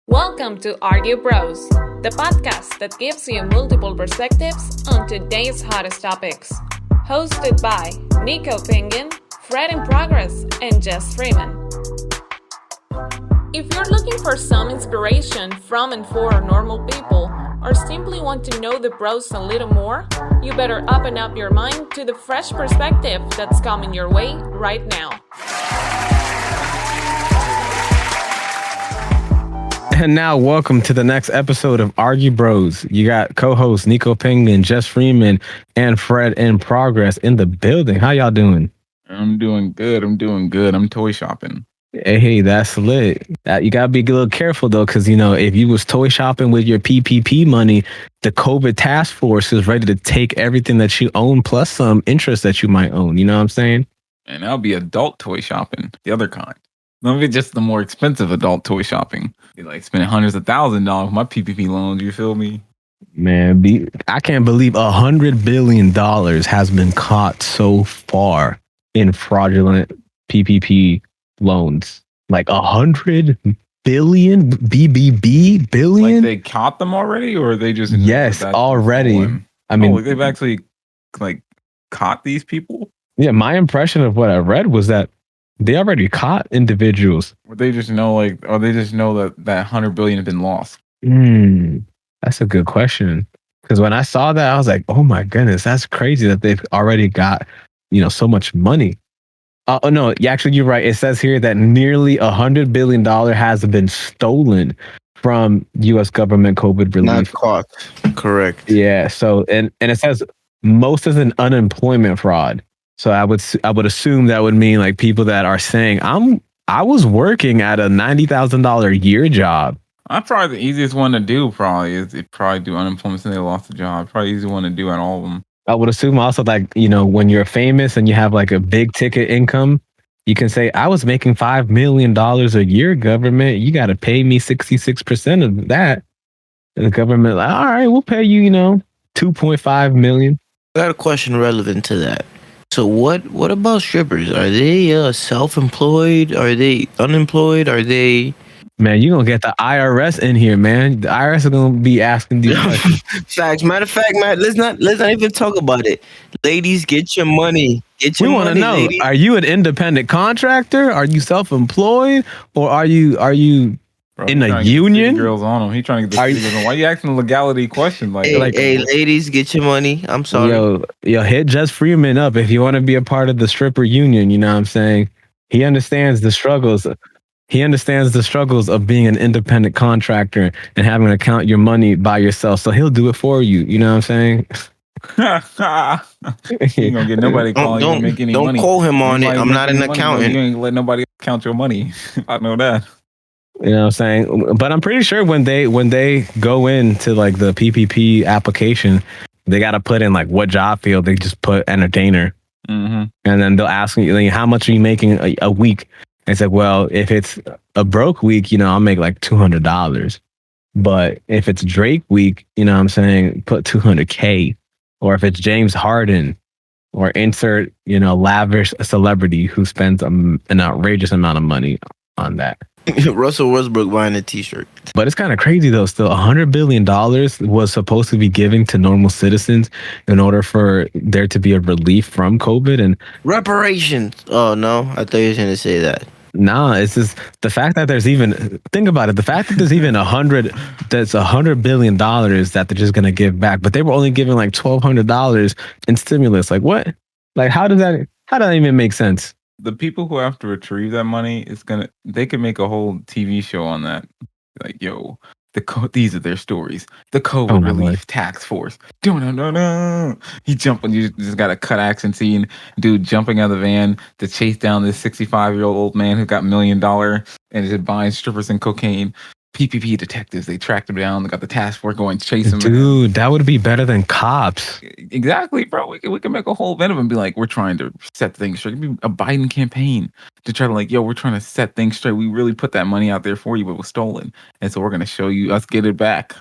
Welcome to Argue Bros, the podcast that gives you multiple perspectives on today's hottest topics. Hosted by NicoPengin, Fred in Progress, and Jestfreemans. If you're looking for some inspiration from and for normal people, or simply want to know the bros a little more, you better open up your mind to the fresh perspective that's coming your way right now. And now, welcome to the next episode of Argue Bros. You got co-hosts NicoPengin, Jestfreemans, and Fred in Progress in the building. How y'all doing? I'm doing good. I'm toy shopping. Hey, that's lit. You gotta be a little careful though, because if you was toy shopping with your PPP money, the COVID task force is ready to take everything that you own plus some interest that you might own. You know what I'm saying? And I'll be adult toy shopping, the other kind. Let me just the more expensive adult toy shopping. Be like spending hundreds of $1,000s on my PPP loans. You feel me? Man, I can't believe $100 billion has been caught so far in fraudulent PPP loans. Like 100 billion BBB billion. Like they caught them already, or they just yes already. I mean, they've actually caught these people. Yeah, my impression of what I read was that they already caught individuals. Or they just know that 100 billion had been lost. That's a good question. Because when I saw that, I was like, oh my goodness, that's crazy that they've already got, so much money. Oh no, actually, you're right. It says here that nearly $100 billion has been stolen from U.S. government COVID relief. Not caught. Correct. Yeah. So, and it says most is an unemployment fraud. So I would assume that would mean like people that are saying I was working at a $90,000 a year job. That's probably the easiest one to do. Is do unemployment since they lost a job. Probably the easy one to do at all of them. I would assume also when you're famous and you have like a big ticket income, you can say I was making $5 million a year. Government, you got to pay me 66% of that. And the government, like, all right, we'll pay you, $2.5 million. I got a question relevant to that. So what about strippers? Are they self-employed? Are they unemployed? Are they... Man, you're going to get the IRS in here, man. The IRS is going to be asking these questions. Facts. Matter of fact, man, let's not even talk about it. Ladies, get your money. We want to know, ladies. Are you an independent contractor? Are you self-employed? Or are you Bro, in a union? Girls on him. He's trying to get the girls on. Why are you asking a legality question? Hey, ladies, get your money. I'm sorry. Yo, hit Jestfreemans up if you want to be a part of the stripper union. You know what I'm saying? He understands the struggles. He understands the struggles of being an independent contractor and having to count your money by yourself. So he'll do it for you. You know what I'm saying? You gonna get nobody calling you to make any money. Don't call him on it. I'm not an accountant. You ain't let nobody count your money. I know that. You know what I'm saying? But I'm pretty sure when they go into like the PPP application, they got to put in like what job field. They just put entertainer. Mm-hmm. And then they'll ask you, like, how much are you making a week? And it's like, well, if it's a broke week, I'll make like $200. But if it's Drake week, you know what I'm saying, put $200K. Or if it's James Harden or insert, lavish celebrity who spends an outrageous amount of money on that. Russell Westbrook buying a t-shirt. But it's kind of crazy though. Still, $100 billion was supposed to be given to normal citizens in order for there to be a relief from COVID and reparations. Oh no, I thought you were going to say that. Nah, it's just the fact that there's even, think about it, the fact that there's even $100 billion that they're just gonna give back, but they were only giving like $1,200 in stimulus. Like what? Like how does that even make sense? The people who have to retrieve that money they could make a whole TV show on that. Like, yo, these are their stories. The COVID relief task force. No. You just got a cut action scene, dude jumping out of the van to chase down this 65-year-old old man who got $1 million and is buying strippers and cocaine. PPP detectives, they tracked him down. They got the task force going chase him. Dude, that would be better than cops. Exactly, bro. We can make a whole event of him and be like, we're trying to set things straight. It'd be a Biden campaign to try to we're trying to set things straight. We really put that money out there for you, but it was stolen. And so we're going to show you us get it back.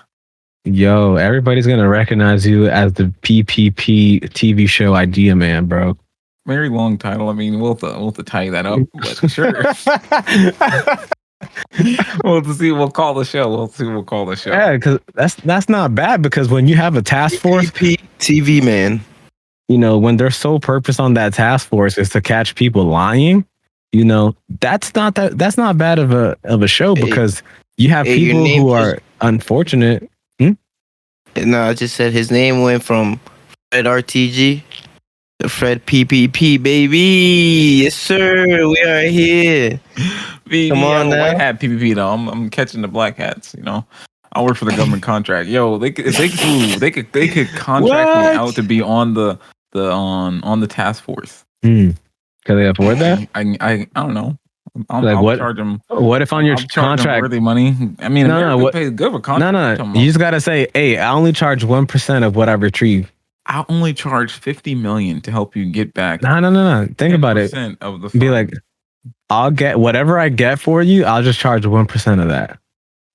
Yo, everybody's going to recognize you as the PPP TV show idea man, bro. Very long title. I mean, we'll have to tie that up, but sure. We'll see. We'll call the show. We'll call the show. Yeah, because that's not bad, because when you have a task force, PPP TV man. you know, when their sole purpose on that task force is to catch people lying, you know, that's not bad of a show, because you have Hey, your people name who just- are unfortunate. No, I just said his name went from Fred RTG to Fred PPP, baby. Yes, sir. We are here. Come on now. White hat PPP though. I'm catching the black hats. You know, I work for the government contract. Yo, they could contract me What? out to be on the task force. Can they afford that? I don't know. Like I'll what? charge them. What if on your I'll charge them contract? worthy money. I mean, No, America what- pays good for contract. No. You just gotta say, hey, I only charge 1% of what I retrieve. I only charge 50 million to help you get back. No. Think about it. 10% of the Be fund. like, I'll get whatever I get for you. I'll just charge 1% of that.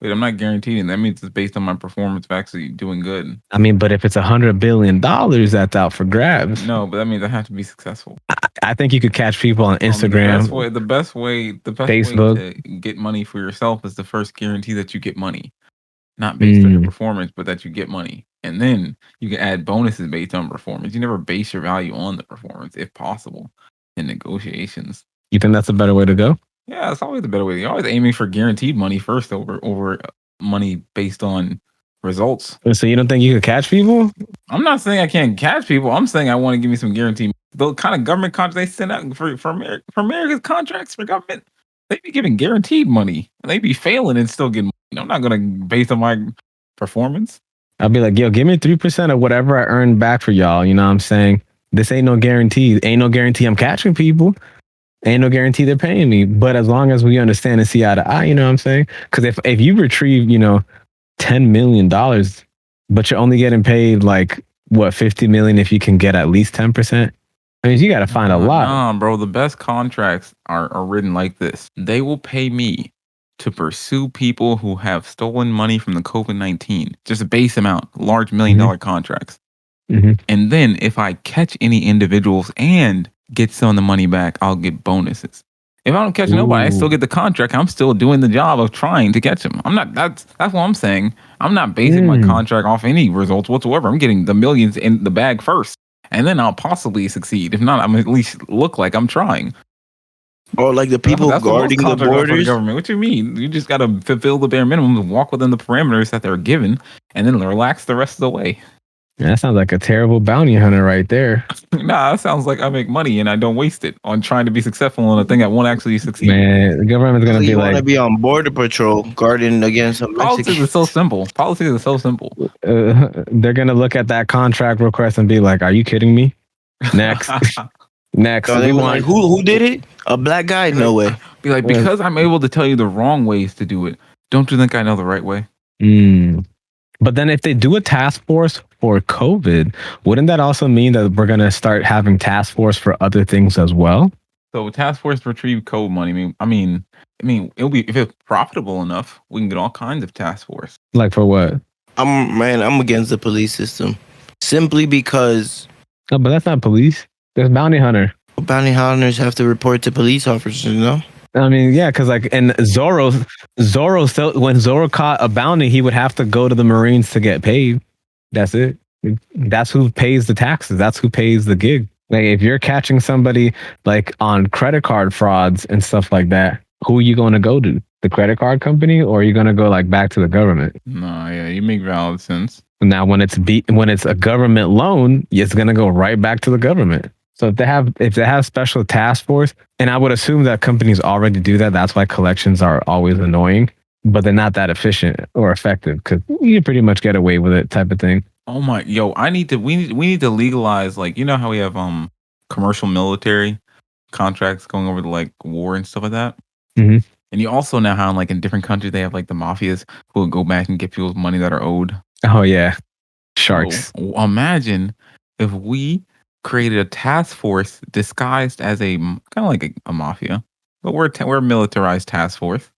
Wait, I'm not guaranteeing. That means it's based on my performance of actually doing good. I mean, but if it's $100 billion that's out for grabs, No, but that means I have to be successful. I think you could catch people on Instagram. The best way Facebook. to get money for yourself is to first guarantee that you get money, not based on your performance, but that you get money, and then you can add bonuses based on performance. You never base your value on the performance, if possible, in negotiations. You think that's a better way to go? Yeah, it's always a better way. You're always aiming for guaranteed money first over money based on results. So you don't think you could catch people? I'm not saying I can't catch people. I'm saying I want to give me some guarantee. The kind of government contracts they send out for America's contracts for government, they be giving guaranteed money. They be failing and still getting money. I'm not going to base on my performance. I'll be like, yo, give me 3% of whatever I earn back for y'all. You know what I'm saying? This ain't no guarantee. Ain't no guarantee I'm catching people. Ain't no guarantee they're paying me. But as long as we understand and see eye to eye, you know what I'm saying? Because if you retrieve, you know, $10 million, but you're only getting paid like what, 50 million if you can get at least 10%. I mean, you got to find a lot. Nah, bro. The best contracts are written like this. They will pay me to pursue people who have stolen money from the COVID-19. Just a base amount, large $1 million contracts. And then if I catch any individuals and get some of the money back, I'll get bonuses. If I don't catch nobody, I still get the contract. I'm still doing the job of trying to catch them. I'm not. That's what I'm saying. I'm not basing my contract off any results whatsoever. I'm getting the millions in the bag first, and then I'll possibly succeed. If not, I'm at least look like I'm trying. Or like the people That's what most guarding the contracts are for borders. government. What you mean? You just got to fulfill the bare minimum and walk within the parameters that they're given, and then relax the rest of the way. That sounds like a terrible bounty hunter right there. Nah, that sounds like I make money and I don't waste it on trying to be successful on a thing that won't actually succeed. Man, the government's gonna So be you want to like, be on border patrol guarding against a Politics Mexican. is so simple. Politics is so simple. they're gonna look at that contract request and be like, "Are you kidding me?" Next, next, So we they were want like, who did it? A black guy? No way. Be like, because I'm able to tell you the wrong ways to do it, don't you think I know the right way? But then if they do a task force for COVID, wouldn't that also mean that we're gonna start having task force for other things as well? So task force retrieve code money. I mean, it'll be, if it's profitable enough, we can get all kinds of task force. Like for what? I'm against the police system simply because No, but that's not police. There's bounty hunter. bounty hunters have to report to police officers. You know. I mean, yeah, because like in Zorro, when Zorro caught a bounty, he would have to go to the Marines to get paid. That's it. That's who pays the taxes. That's who pays the gig. Like if you're catching somebody like on credit card frauds and stuff like that, who are you going to go to? The credit card company, or are you going to go like back to the government? No, yeah, you make valid sense. Now, when it's a government loan, it's going to go right back to the government. So if they have special task force, and I would assume that companies already do that. That's why collections are always annoying, but they're not that efficient or effective because you pretty much get away with it type of thing. Oh my, we need to legalize, like, you know how we have commercial military contracts going over to like war and stuff like that. And you also now how like in different countries they have like the mafias who will go back and get people's money that are owed. Oh yeah, sharks. So, imagine if we created a task force disguised as a kind of like a mafia, but we're a militarized task force.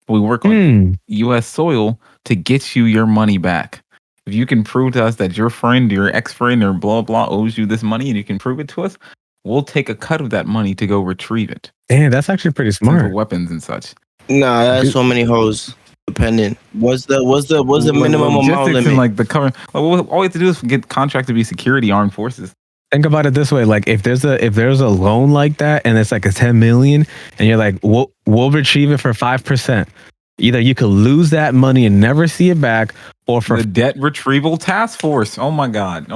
We work on U.S. soil to get you your money back. If you can prove to us that your friend, your ex-friend, or blah blah owes you this money, and you can prove it to us, we'll take a cut of that money to go retrieve it. Damn, that's actually pretty smart. For weapons and such. Nah, that's so many hoes. Dependent. What's the minimum amount Logistics limit? and like the cover. Like, all we have to do is get contract to be security armed forces. Think about it this way: like if there's a loan like that and it's like a 10 million, and you're like, we'll retrieve it for 5%. Either you could lose that money and never see it back, or for the debt retrieval task force. Oh my god!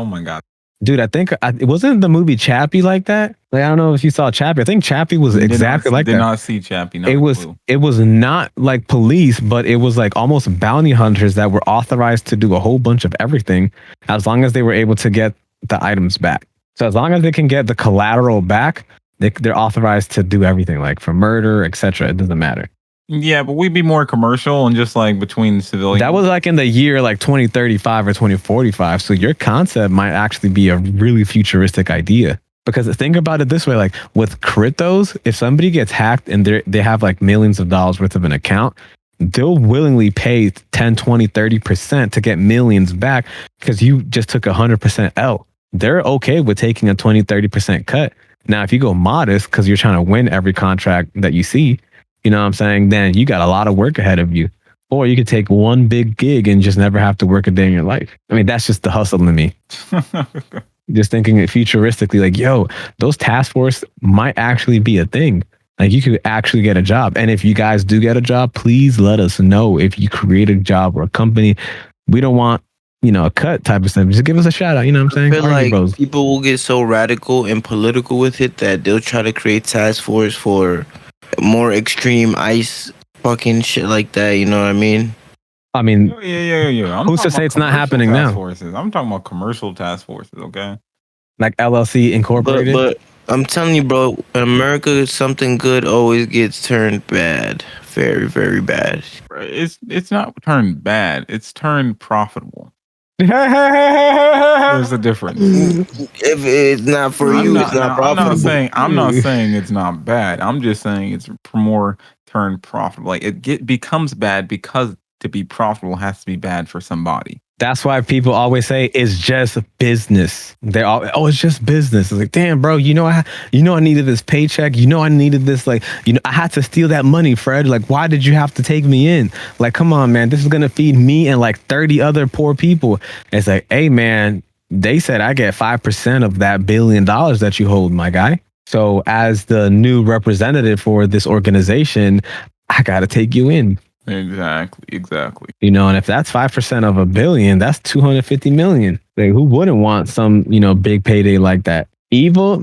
Dude, I think it wasn't the movie Chappie like that. Like I don't know if you saw Chappie. I think Chappie was exactly like that. Did not see Chappie. It was not like police, but it was like almost bounty hunters that were authorized to do a whole bunch of everything, as long as they were able to get the items back. So as long as they can get the collateral back, they're authorized to do everything, like for murder, etc. It doesn't matter. Yeah, but we'd be more commercial and just like between civilians. That was like in the year like 2035 or 2045. So your concept might actually be a really futuristic idea. Because think about it this way, like with cryptos, if somebody gets hacked and they have like millions of dollars worth of an account, they'll willingly pay 10, 20, 30% to get millions back because you just took 100% L. They're okay with taking a 20, 30% cut. Now, if you go modest because you're trying to win every contract that you see, you know what I'm saying? Then you got a lot of work ahead of you. Or you could take one big gig and just never have to work a day in your life. I mean, that's just the hustle in me. Just thinking it futuristically, like, yo, those task force might actually be a thing. Like you could actually get a job. And if you guys do get a job, please let us know if you create a job or a company. We don't want, a cut type of stuff. Just give us a shout out. You know what I'm saying? I feel like people will get so radical and political with it that they'll try to create task force for more extreme ice fucking shit like that. You know what I mean? I mean, yeah. Who's to say it's not happening now? Forces. I'm talking about commercial task forces, okay? Like LLC Incorporated. But I'm telling you, bro, in America, something good always gets turned bad. Very, very bad. It's not turned bad. It's turned profitable. There's a difference. If it's not for you, it's not profitable. I'm not saying it's not bad. I'm just saying it's more turned profitable. Like it becomes bad because to be profitable has to be bad for somebody. That's why people always say it's just business. They're all, it's just business. It's like, damn, bro, I needed this paycheck. I needed this, I had to steal that money, Fred. Like, why did you have to take me in? Like, come on, man, this is going to feed me and like 30 other poor people. It's like, hey, man, they said I get 5% of that $1 billion that you hold, my guy. So as the new representative for this organization, I got to take you in. Exactly. And if that's 5% of $1 billion, that's 250 million. Like, who wouldn't want some, big payday like that? Evil,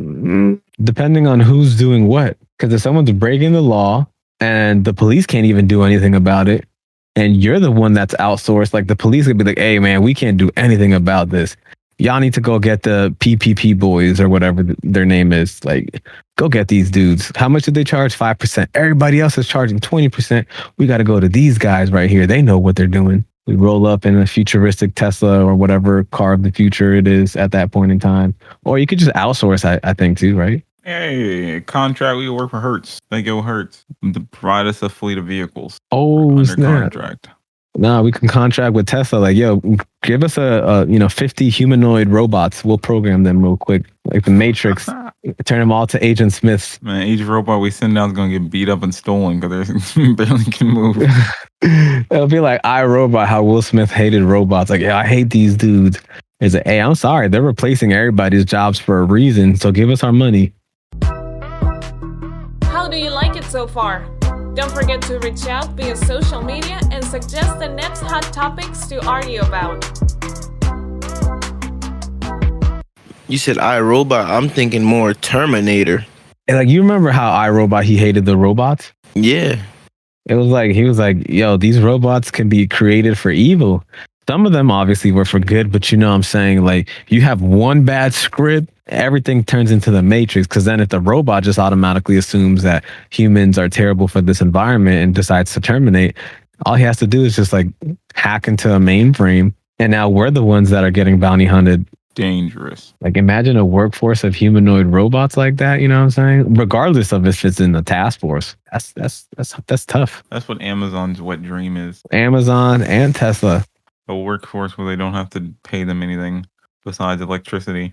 depending on who's doing what. Because if someone's breaking the law and the police can't even do anything about it, and you're the one that's outsourced, like the police could be like, hey, man, we can't do anything about this. Y'all need to go get the PPP boys or whatever their name is. Like, go get these dudes. How much did they charge? 5%. Everybody else is charging 20%. We got to go to these guys right here. They know what they're doing. We roll up in a futuristic Tesla or whatever car of the future it is at that point in time. Or you could just outsource, I think, too, right? Hey, contract. We work for Hertz. They go Hertz to provide us a fleet of vehicles. Oh, under contract. No, we can contract with Tesla. Like, yo, give us a 50 humanoid robots. We'll program them real quick, like the Matrix. Turn them all to Agent Smiths. Man, each robot we send out is gonna get beat up and stolen because they barely can move. It'll be like iRobot, how Will Smith hated robots. Like, yeah, I hate these dudes. It's like, hey, I'm sorry, they're replacing everybody's jobs for a reason. So give us our money. How do you like it so far? Don't forget to reach out via social media and suggest the next hot topics to argue about. You said iRobot. I'm thinking more Terminator. And like, you remember how iRobot, he hated the robots? Yeah. It was like, he was like, yo, these robots can be created for evil. Some of them obviously were for good, but you know what I'm saying? Like, you have one bad script, everything turns into the Matrix. Because then if the robot just automatically assumes that humans are terrible for this environment and decides to terminate, all he has to do is just like hack into a mainframe. And now we're the ones that are getting bounty hunted. Dangerous. Like, imagine a workforce of humanoid robots like that. You know what I'm saying? Regardless of if it's in the task force, that's tough. That's what Amazon's wet dream is. Amazon and Tesla. A workforce where they don't have to pay them anything besides electricity.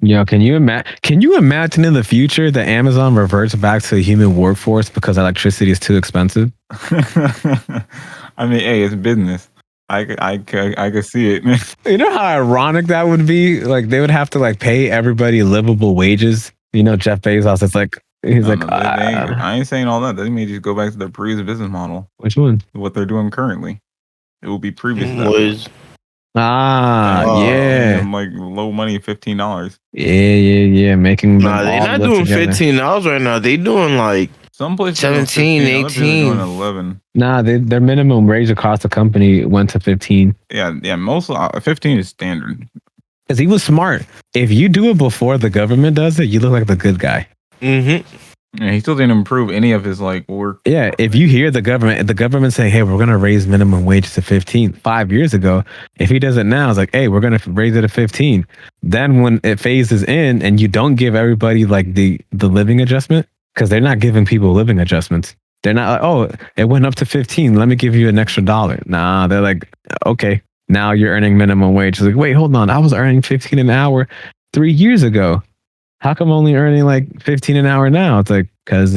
Yo, can you imagine? Can you imagine in the future that Amazon reverts back to the human workforce because electricity is too expensive? I mean, hey, it's business. I could see it. You know how ironic that would be? Like they would have to like pay everybody livable wages. You know, Jeff Bezos. It's like he's No, like, no, I ain't saying all that. They may just go back to their previous business model. which one? What they're doing currently, it will be previous. to that. Was Yeah, like low money, $15. yeah. Making them nah, they all not live doing together. $15 right now. They doing like Some places 17, 15, other places are doing 18. 11. Nah, their minimum wage across the company went to 15. Yeah. Most 15 is standard. Because he was smart. If you do it before the government does it, you look like the good guy. Mm-hmm. Yeah, he still didn't improve any of his like work. Yeah, if you hear the government say, "Hey, we're going to raise minimum wage to 15." 5 years ago, if he does it now, it's like, "Hey, we're going to raise it to 15." Then when it phases in, and you don't give everybody like the living adjustment, because they're not giving people living adjustments. They're not like, "Oh, it went up to 15. Let me give you an extra $1." Nah, they're like, "Okay, now you're earning minimum wage." It's like, wait, hold on, I was earning 15 an hour 3 years ago. How come only earning like 15 an hour now? It's like, because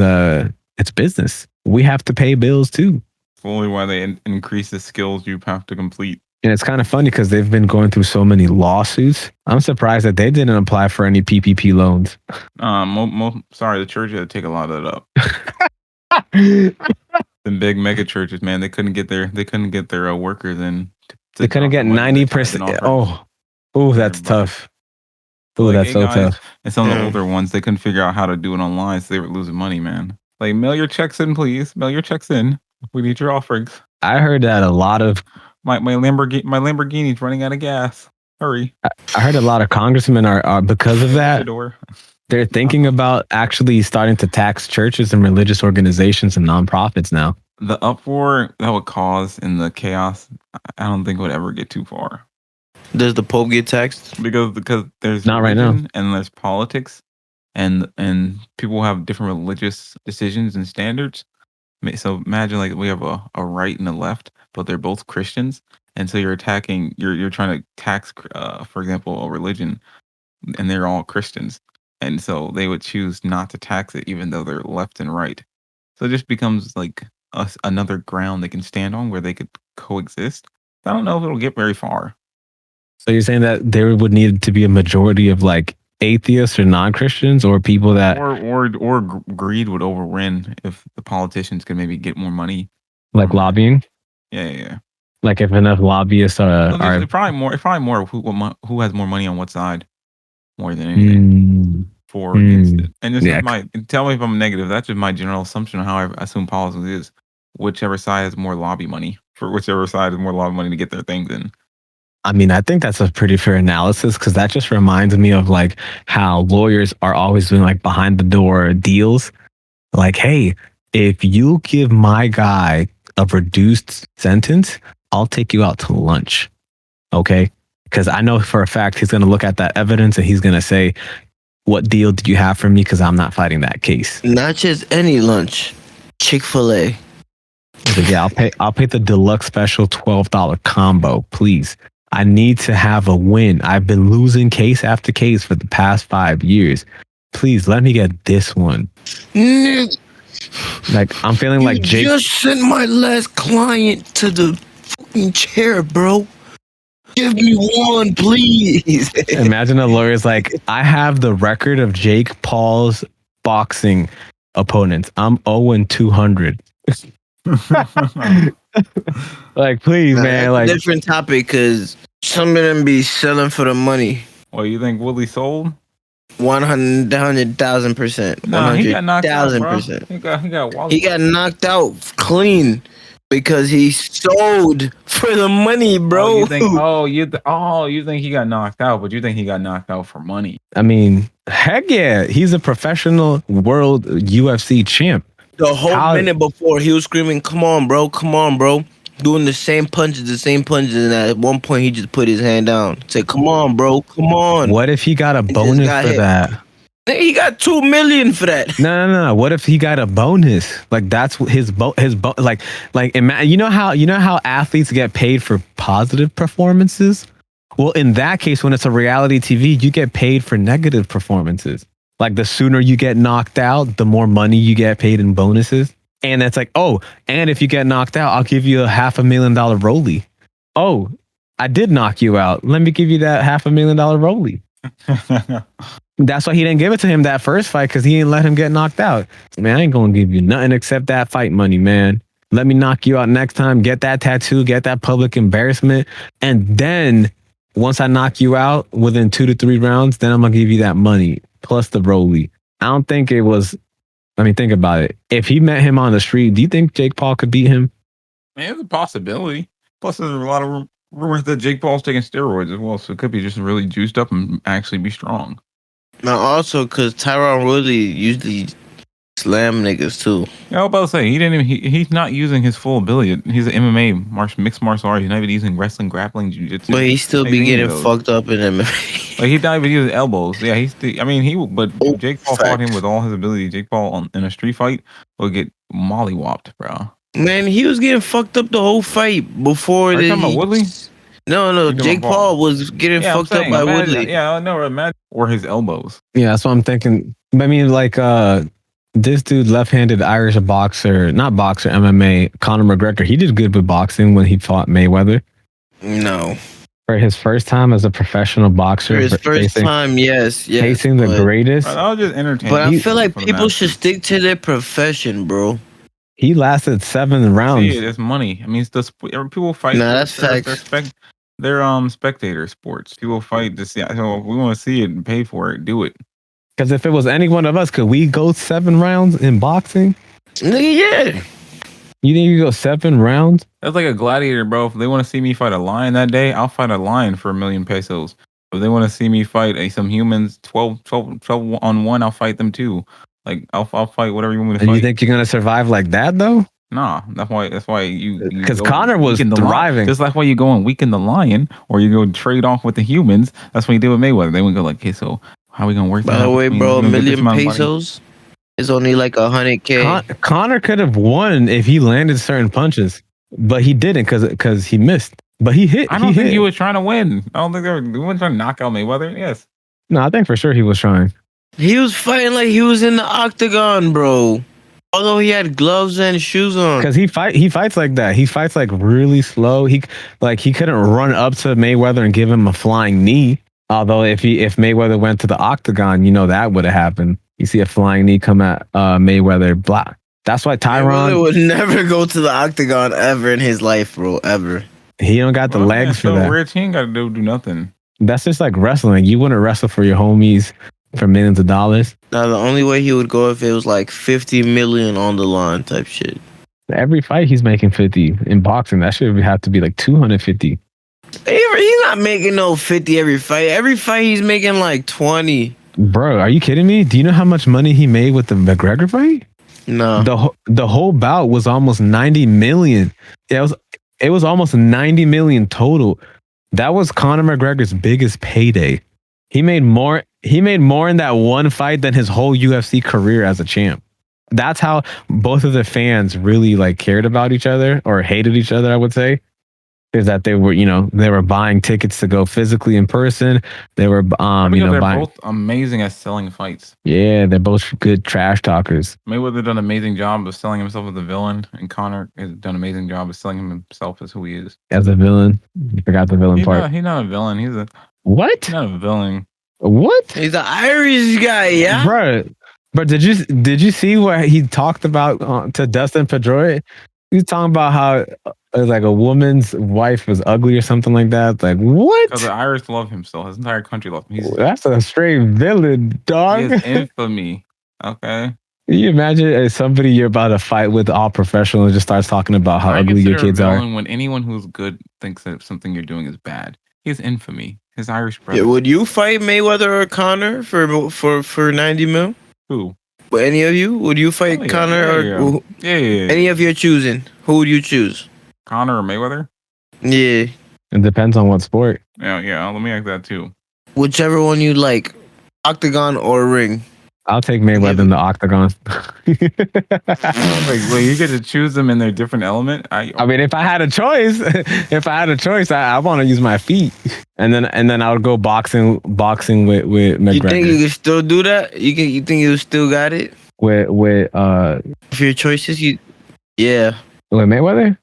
it's business. We have to pay bills too. It's only why they increase the skills you have to complete. And it's kind of funny because they've been going through so many lawsuits. I'm surprised that they didn't apply for any PPP loans. Sorry, the church had to take a lot of that up. The big mega churches, man, they couldn't get their workers in. They couldn't get 90%. Oh, that's tough. Oh, like, that's hey, so guys, tough. And some of the older ones, they couldn't figure out how to do it online, so they were losing money, man. Like, mail your checks in, please. Mail your checks in. We need your offerings. I heard that a lot of my Lamborghini's running out of gas. Hurry! I heard a lot of congressmen are because of that. They're thinking about actually starting to tax churches and religious organizations and nonprofits now. The uproar that would cause and the chaos, I don't think would ever get too far. Does the Pope get taxed? Because there's not right now, and there's politics, and people have different religious decisions and standards. So imagine like we have a right and a left, but they're both Christians, and so you're trying to tax, for example, a religion, and they're all Christians, and so they would choose not to tax it, even though they're left and right. So it just becomes like another ground they can stand on where they could coexist. I don't know if it'll get very far. So you're saying that there would need to be a majority of like atheists or non-Christians or people that or greed would overwin if the politicians could maybe get more money, like lobbying. Yeah. Like if enough lobbyists are probably more who has more money on what side, more than anything, for against it. And this is tell me if I'm negative. That's just my general assumption of how I assume politics is. Whichever side has more lobby money to get their things in. I mean, I think that's a pretty fair analysis because that just reminds me of like how lawyers are always doing like behind the door deals. Like, hey, if you give my guy a reduced sentence, I'll take you out to lunch. Okay? Because I know for a fact he's going to look at that evidence and he's going to say, what deal did you have for me? Because I'm not fighting that case. Not just any lunch. Chick-fil-A. Yeah, I'll pay the deluxe special $12 combo, please. I need to have a win. I've been losing case after case for the past 5 years. Please let me get this one. Like I'm feeling like Jake just sent my last client to the fucking chair, bro. Give me one, please. Imagine a lawyer's like, I have the record of Jake Paul's boxing opponents. I'm 0-200. Like, please, man. Like, different topic because some of them be selling for the money. Well, you think Willie sold? 100,000%. No, he got knocked out, bro. 100,000%. He got knocked out clean because he sold for the money, bro. You think he got knocked out, but you think he got knocked out for money? I mean, heck yeah, he's a professional world UFC champ. The whole minute before, he was screaming, come on, bro. Doing the same punches, and at one point, he just put his hand down. Said, come on, bro, come on. What if he got a bonus for that? He got $2 million for that. No. What if he got a bonus? Like that's his like you know how athletes get paid for positive performances? Well, in that case, when it's a reality TV, you get paid for negative performances. Like the sooner you get knocked out, the more money you get paid in bonuses. And it's like, oh, and if you get knocked out, I'll give you a $500,000 rollie. Oh, I did knock you out. Let me give you that $500,000 rollie. That's why he didn't give it to him that first fight, because he didn't let him get knocked out. Man, I ain't gonna give you nothing except that fight money, man. Let me knock you out next time. Get that tattoo, get that public embarrassment, and then once I knock you out within 2 to 3 rounds, then I'm gonna give you that money plus the rollie. I don't think it was. I mean, think about it. If he met him on the street, do you think Jake Paul could beat him? Man, it's a possibility. Plus, there's a lot of rumors that Jake Paul's taking steroids as well, so it could be just really juiced up and actually be strong. Now, also, because Tyron Woodley usually slam niggas too. Yeah, I was about to say he's not using his full ability. He's an MMA mixed martial arts. He's not even using wrestling, grappling, jiu-jitsu. But he still be getting fucked up in MMA. Like he's not even using elbows. Yeah, but Jake Paul fought him with all his ability. Jake Paul in a street fight would get mollywopped, bro. Man, he was getting fucked up the whole fight before. Are you talking about Woodley? No, Jake Paul was getting fucked up by Woodley. Yeah, I know. Imagine or his elbows. Yeah, that's what I'm thinking. I mean, like this dude, left-handed Irish boxer, not boxer, MMA, Conor McGregor. He did good with boxing when he fought Mayweather. No. For his first time as a professional boxer. For his first time, yes. Facing the greatest. I was just entertaining. But I feel like people should stick to their profession, bro. He lasted 7 rounds. Yeah, it's money. I mean, people fight. Nah, that's facts. They're spectator sports. People fight to see. So if we want to see it and pay for it, do it. Because if it was any one of us, could we go 7 rounds in boxing? Yeah. You think you go 7 rounds? That's like a gladiator, bro. If they want to see me fight a lion that day, I'll fight a lion for $1 million pesos. If they want to see me fight some humans 12 on 1, I'll fight them too. Like I'll fight whatever you want me to fight. And you think you're gonna survive like that though? Nah, that's why you because Connor was thriving. Just like why you go and weaken the lion, or you go trade off with the humans. That's what you did with Mayweather. They would go like, okay, so how are we gonna work? By the way, bro, $1 million pesos is only like 100K. Connor could have won if he landed certain punches, but he didn't because he missed. But he hit. I don't think he was trying to win. I don't think they weren't trying to knock out Mayweather. Yes. No, I think for sure he was trying. He was fighting like he was in the octagon, bro. Although he had gloves and shoes on. Because he fights like that. He fights like really slow. He couldn't run up to Mayweather and give him a flying knee. Although if Mayweather went to the octagon, that would have happened. You see a flying knee come at Mayweather. Blah. That's why Tyron would never go to the octagon ever in his life, bro. Ever. He don't got the legs for that. Rich, he ain't got to do nothing. That's just like wrestling. You wouldn't wrestle for your homies for millions of dollars. Now the only way he would go if it was like 50 million on the line type shit. Every fight he's making 50 in boxing. That should have to be like 250. He's not making no 50 every fight. Every fight he's making like 20. Bro, are you kidding me? Do you know how much money he made with the McGregor fight? No. The whole bout was almost 90 million. Yeah, it was almost 90 million total. That was Conor McGregor's biggest payday. He made more in that one fight than his whole UFC career as a champ. That's how both of the fans really cared about each other or hated each other, I would say. Is that they were buying tickets to go physically in person. They were they're both amazing at selling fights. Yeah, they're both good trash talkers. Mayweather done an amazing job of selling himself as a villain, and Conor has done an amazing job of selling himself as who he is. As a villain? You forgot the villain part. He's not a villain. He's a what? He's not a villain. What? He's an Irish guy, yeah. Bro, but did you see what he talked about to Dustin Pedroia? He was talking about how like a woman's wife was ugly or something like that. Like what? Because the Irish love him still. His entire country loves him. That's a straight villain, dog. He is infamy. Okay. Can you imagine somebody you're about to fight with, all professional, and just starts talking about how ugly your kids are? When anyone who's good thinks that something you're doing is bad, he is infamy. His Irish brother. Yeah, would you fight Mayweather or Conor for 90 mil? Who? Any of you? Would you fight Conor Yeah. Any of your choosing? Who would you choose? Conor or Mayweather? Yeah. It depends on what sport. Yeah. Let me ask that too. Whichever one you like, octagon or ring. I'll take Mayweather in the octagon. Wait, you get to choose them in their different element. I mean, if I had a choice, I want to use my feet, and then I would go boxing with McGregor. You think you can still do that? You think you still got it with for your choices? Yeah. With Mayweather,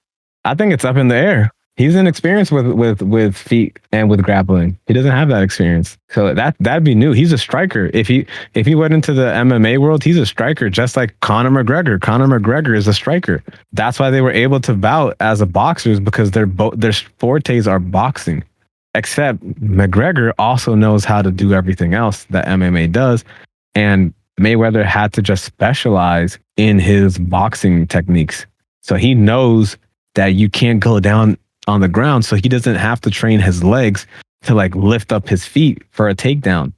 I think it's up in the air. He's inexperienced with feet and with grappling. He doesn't have that experience, so that'd be new. He's a striker. If he went into the MMA world, he's a striker, just like Conor McGregor. Conor McGregor is a striker. That's why they were able to bout as a boxers, because their fortes are boxing. Except McGregor also knows how to do everything else that MMA does, and Mayweather had to just specialize in his boxing techniques. So he knows that you can't go down on the ground, so he doesn't have to train his legs to like lift up his feet for a takedown.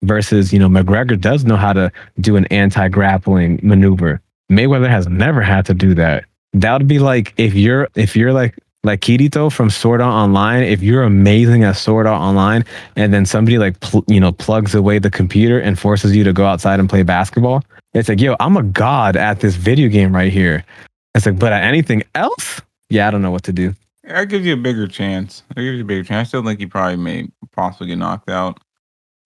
Versus, McGregor does know how to do an anti-grappling maneuver. Mayweather has never had to do that. That would be like if you're like Kirito from Sword Art Online, if you're amazing at Sword Art Online, and then somebody plugs away the computer and forces you to go outside and play basketball. It's like, yo, I'm a god at this video game right here. It's like, but at anything else, yeah, I don't know what to do. I give you a bigger chance. I still think you probably may possibly get knocked out.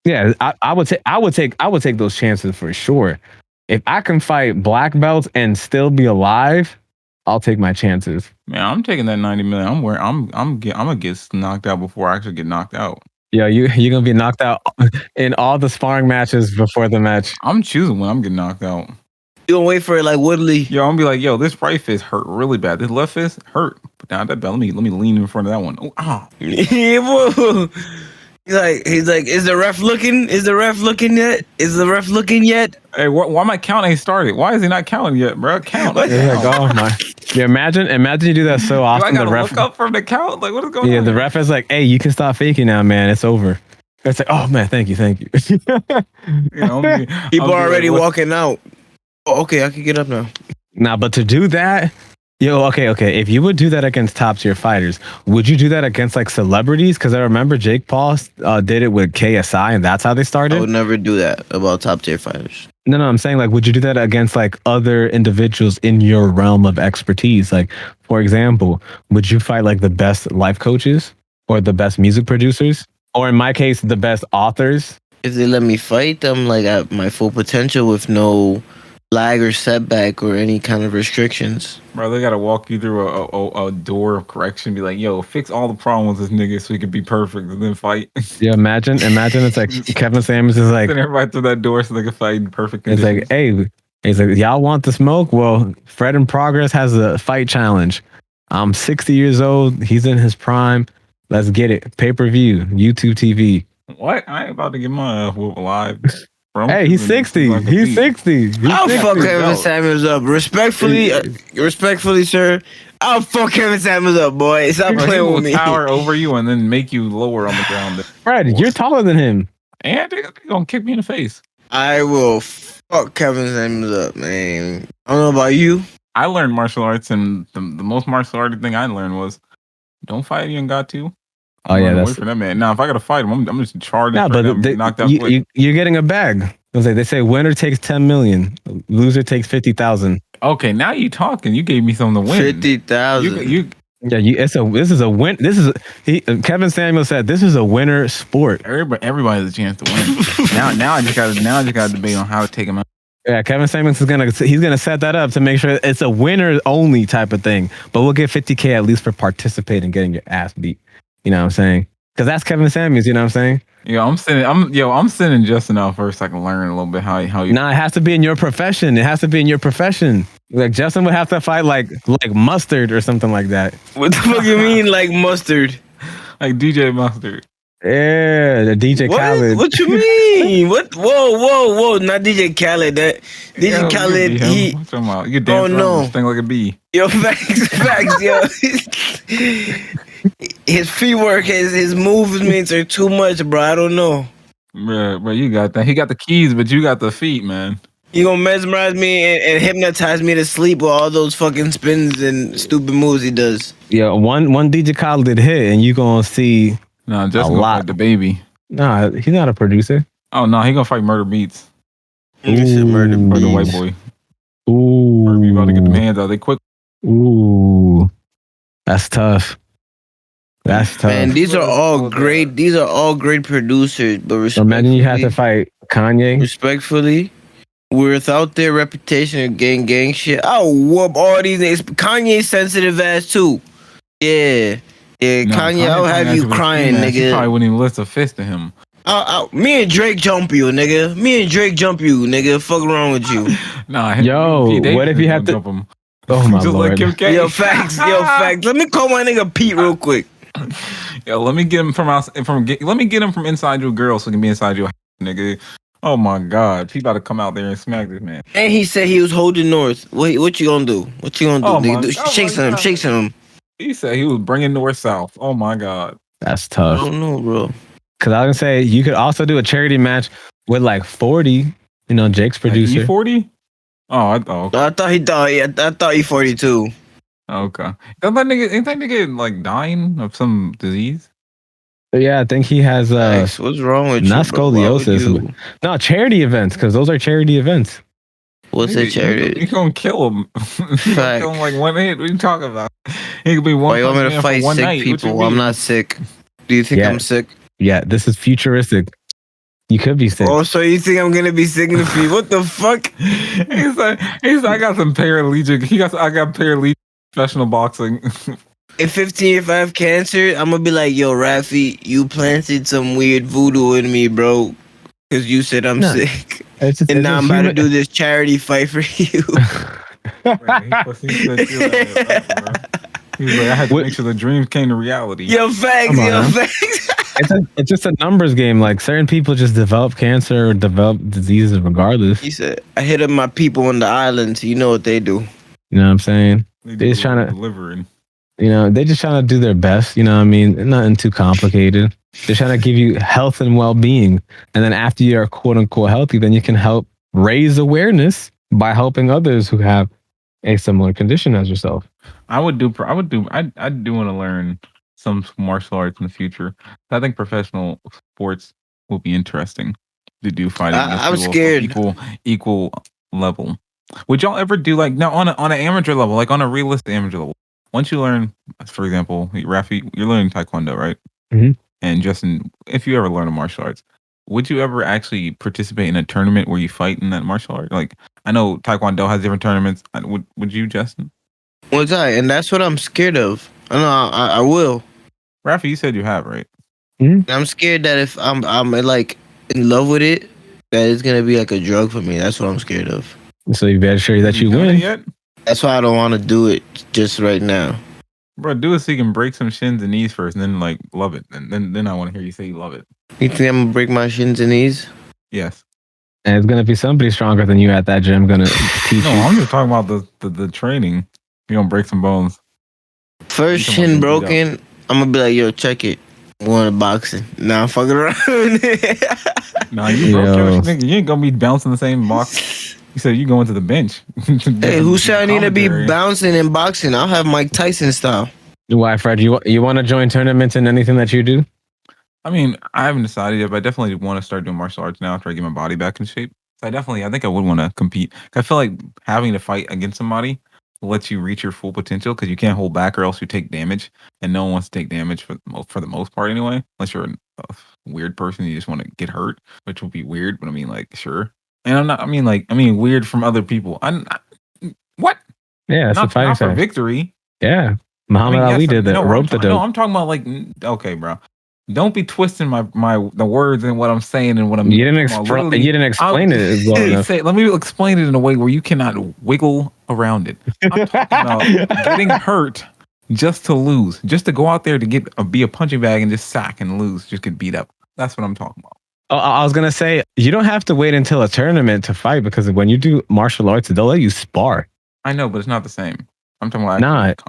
Yeah, I would take those chances for sure. If I can fight black belts and still be alive, I'll take my chances. Man, I'm taking that 90 million. I'm gonna get knocked out before I actually get knocked out. Yeah, you're gonna be knocked out in all the sparring matches before the match. I'm choosing when I'm getting knocked out. You gonna wait for it like Woodley? Yo, I'm gonna be like, yo, this right fist hurt really bad. This left fist hurt. Put down that belt. Let me lean in front of that one. Oh, Yeah, whoa. He's like, is the ref looking? Is the ref looking yet? Is the ref looking yet? Hey, why my count ain't started? Why is he not counting yet, bro? Count. Yeah, oh my. Yeah, imagine you do that so often. I gotta look up from the count. Like, what is going on? Yeah, the ref is like, hey, you can stop faking now, man. It's over. It's like, oh man, thank you. People are already walking out. Oh, okay, I can get up now. Nah, but to do that, okay. If you would do that against top tier fighters, would you do that against like celebrities? Because I remember Jake Paul did it with KSI, and that's how they started. I would never do that about top tier fighters. No, I'm saying like, would you do that against like other individuals in your realm of expertise? Like, for example, would you fight like the best life coaches or the best music producers, or in my case, the best authors? If they let me fight them like at my full potential with no lag or setback or any kind of restrictions. Bro, they gotta walk you through a door of correction, be like, yo, fix all the problems with this nigga so he can be perfect and then fight. Yeah, imagine it's like Kevin Samuels is like, send everybody through that door so they can fight in perfect conditions. It's like, hey, he's like, y'all want the smoke? Well, Fred in Progress has a fight challenge. I'm 60 years old. He's in his prime. Let's get it. Pay-per-view, YouTube TV. What? I ain't about to get my whoop live. Hey, he's 60. He's 60. I'll fuck Kevin Samuels up. Respectfully, sir. I'll fuck Kevin Samuels up, boy. Stop playing with me. Tower over you and then make you lower on the ground. Fred, you're taller than him. And they're gonna kick me in the face. I will fuck Kevin Samuels up, man. I don't know about you. I learned martial arts, and the most martial arts thing I learned was don't fight if you ain't got to. Oh yeah, that's for that man. Now, if I gotta fight him, I'm just charged. No, but you're getting a bag. They say winner takes 10 million, loser takes 50,000. Okay, now you talking. You gave me something to win. 50,000. This is a win. Kevin Samuels said this is a winner sport. Everybody has a chance to win. now I just gotta debate on how to take him out. Yeah, Kevin Samuels he's gonna set that up to make sure it's a winner only type of thing. But we'll get 50K at least for participating, getting your ass beat. You know what I'm saying? Because that's Kevin Samuels. You know what I'm saying? Yeah, I'm sending Justin out first so I can learn a little bit how you. Nah, it has to be in your profession. Like Justin would have to fight like Mustard or something like that. What the fuck you mean like Mustard? Like DJ Mustard. Yeah, the DJ Khaled. What you mean? What? Whoa! Not DJ Khaled. That DJ Khaled. He. What talking about? You dance around this thing like a bee. Yo, facts, yo. His feet work, his movements are too much, bro. I don't know. Bro, you got that. He got the keys, but you got the feet, man. You gonna mesmerize me and hypnotize me to sleep with all those fucking spins and stupid moves he does. Yeah, one DJ Khaled did hit, and you gonna see. No, just gonna fight the baby. Nah, he's not a producer. Oh no, he gonna fight Murder Beats. This is murder For the white beats. boy. Herbie about to get them Ooh. hands out. They quick. Ooh. That's tough. That's tough. Man, these are all Let's great. that. These are all great producers, but Imagine you have to fight Kanye. respectfully, without their reputation of gang shit, I'll whoop all these niggas. Kanye sensitive ass too. Yeah. Kanye, I'll have you crying, He nigga. probably wouldn't even lift a fist to him. Me and Drake jump you, nigga. Fuck wrong with you. Nah, Yo, what if you have to- jump him? Oh my Just lord. like Kim K. Yo, facts. Let me call my nigga Pete real quick. Yo, let me get him let me get him from inside your girl so he can be inside your nigga. Oh my god, he about to come out there and smack this man. And he said he was holding North. What you gonna do? Oh nigga? Shake him. He said he was bringing North South. Oh my god. That's I tough. don't know, bro. Because I was gonna say you could also do a charity match with like 40. You know, Jake's producer. E40? Oh, I thought he 42. okay. Ain't that nigga like dying of some disease? Yeah, I think he has Thanks. What's wrong with not you, bro? Why would scoliosis. you- No, charity events, because those are charity events. What's a You charity? gonna kill him? You gonna Fact. kill him like one hit? What are you talking about? He could be one. Why you want me punch to man fight for one sick night. What you people? I'm mean? not sick. Do you think Yeah. I'm sick? Yeah, this is futuristic. You could be sick. Oh, so you think I'm gonna be sick in the feet? What the fuck? He's like, I got some paralegic. I got paralegic professional boxing. In 15, if I have cancer, I'm gonna be like, yo, Rafi, you planted some weird voodoo in me, bro. Because you said I'm No. sick. It's And now I'm about to do this charity fight for you. He's like, I had to make sure the dreams came to reality. Yo, facts, Come on, facts. it's just a numbers game. Like certain people just develop cancer or develop diseases regardless. He said, I hit up my people on the island, so you know what they do. You know what I'm saying? They They're just trying to, delivering. you know, they just trying to do their best. You know what I mean? Nothing too complicated. They're trying to give you health and well-being. And then after you're quote unquote healthy, then you can help raise awareness by helping others who have a similar condition as yourself. I do want to learn some martial arts in the future. I think professional sports will be interesting to do fighting. I'm scared. Equal level. Would y'all ever do like now on an amateur level, like on a realistic amateur level? Once you learn, for example, Rafi, you're learning Taekwondo, right? Mhm. And Justin, if you ever learn a martial arts, would you ever actually participate in a tournament where you fight in that martial art? Like, I know Taekwondo has different tournaments. Would you, Justin? What's that? And that's what I'm scared of. I will. Rafi, you said you have, right? I'm scared that if I'm like in love with it, that it's gonna be like a drug for me. That's what I'm scared of. So you better sure that you done it win. yet? That's why I don't want to do it just right now. Bro, do it so you can break some shins and knees first, and then like love it, and then I want to hear you say you love it. You think I'm gonna break my shins and knees? Yes. And it's gonna be somebody stronger than you at that gym gonna teach No, you. I'm just talking about the training. You're gonna break some bones. First You come on, shin beat broken, I'm gonna be like, yo, check it. Want boxing? Nah, I'm fucking around. Nah, you broke Yo. your nigga. You ain't gonna be bouncing the same box. You said you going to the bench. Hey, who said I need to be Commentary. bouncing and boxing? I'll have Mike Tyson style. Why, Fred? You want to join tournaments in anything that you do? I mean, I haven't decided yet, but I definitely want to start doing martial arts now after I get my body back in shape. So I think I would want to compete. I feel like having to fight against somebody lets you reach your full potential because you can't hold back or else you take damage, and no one wants to take damage for the most part anyway. Unless you're a weird person, you just want to get hurt, which would be weird. But I mean, like, sure. And I'm not. I mean, weird from other people. What? Yeah, it's a Not fighting for style. victory. Yeah, Muhammad Ali did that. Rope the dope. No, I'm talking about like, okay, bro. Don't be twisting the words and what I'm saying and what I'm. You didn't explain it well enough. Let me explain it in a way where you cannot wiggle around it. I'm talking about getting hurt just to lose, just to go out there to be a punching bag and just sack and lose, just get beat up. That's what I'm talking about. Oh, I was gonna say you don't have to wait until a tournament to fight because when you do martial arts, they'll let you spar. I know, but it's not the same. I'm talking about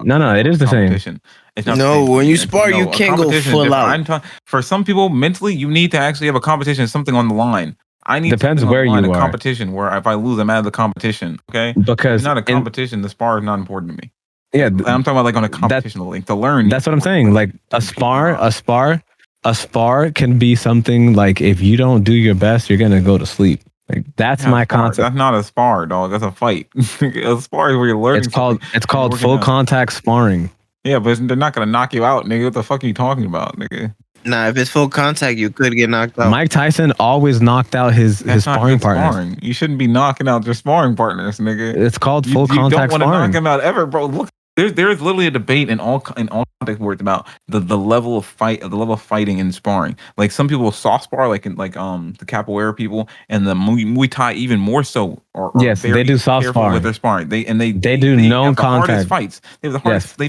No, it is the same. competition. It's not the No, same. when you spar, you a can't go competition is full different. out. For some people, mentally, you need to actually have a competition, something on the line. I need Depends something on where the line, you a are. competition where if I lose, I'm out of the competition. Okay, Because it's not a competition. The spar is not important to me. Yeah, I'm talking about like on a competition link to learn. That's what I'm saying. Like a spar can be something like if you don't do your best, you're gonna go to sleep. Like that's Yeah, my spar. concept. That's not a spar, dog. That's a fight. A spar is where you're learning. It's called full contact sparring. Yeah, but they're not gonna knock you out, nigga. What the fuck are you talking about, nigga? Nah, if it's full contact, you could get knocked out. Mike Tyson always knocked out his sparring partners. Sparring. You shouldn't be knocking out your sparring partners, nigga. It's called full contact You don't want to sparring. knock him out ever, bro. Look, there's literally a debate in all context where it's about the level of fighting and sparring. Like some people soft spar, like the capoeira people, and the Muay Thai even more so. Yes, they do soft sparring with their sparring. They do non-contact hardest fights. They have the hardest. They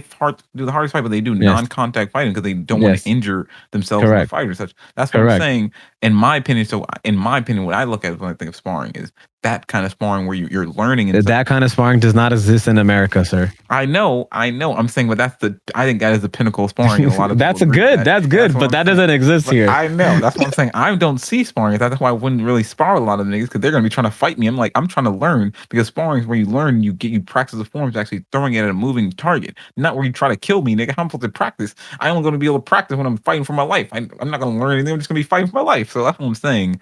do the hardest fight, but they do non-contact fighting because they don't want to injure themselves in the fight or such. That's what I'm saying. In my opinion, what I look at when I think of sparring is that kind of sparring where you're learning. That kind of sparring does not exist in America, sir. I know. I'm saying, but I think that is the pinnacle of sparring. A lot of that's good, but that doesn't exist here. I know. That's what I'm saying. I don't see sparring. That's why I wouldn't really spar with a lot of niggas because they're gonna be trying to fight me. I'm trying to learn because sparring is where you learn. You practice the forms actually throwing it at a moving target, not where you try to kill me, nigga. I'm supposed to practice. I'm only gonna be able to practice when I'm fighting for my life. I'm not gonna learn anything. I'm just gonna be fighting for my life. So that's what I'm saying.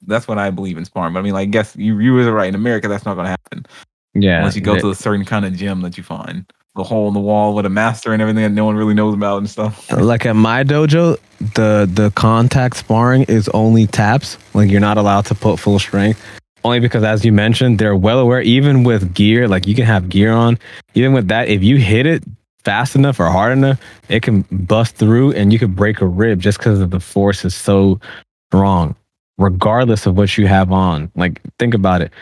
That's what I believe in sparring. But I mean, like, I guess you were right. In America, that's not going to happen. Yeah. Unless you go to a certain kind of gym that you find. The hole in the wall with a master and everything that no one really knows about and stuff. Like at my dojo, the contact sparring is only taps. Like you're not allowed to put full strength. Only because, as you mentioned, they're well aware, even with gear, like you can have gear on. Even with that, if you hit it fast enough or hard enough, it can bust through and you could break a rib just because of the force is so strong. Regardless of what you have on. Like, think about it.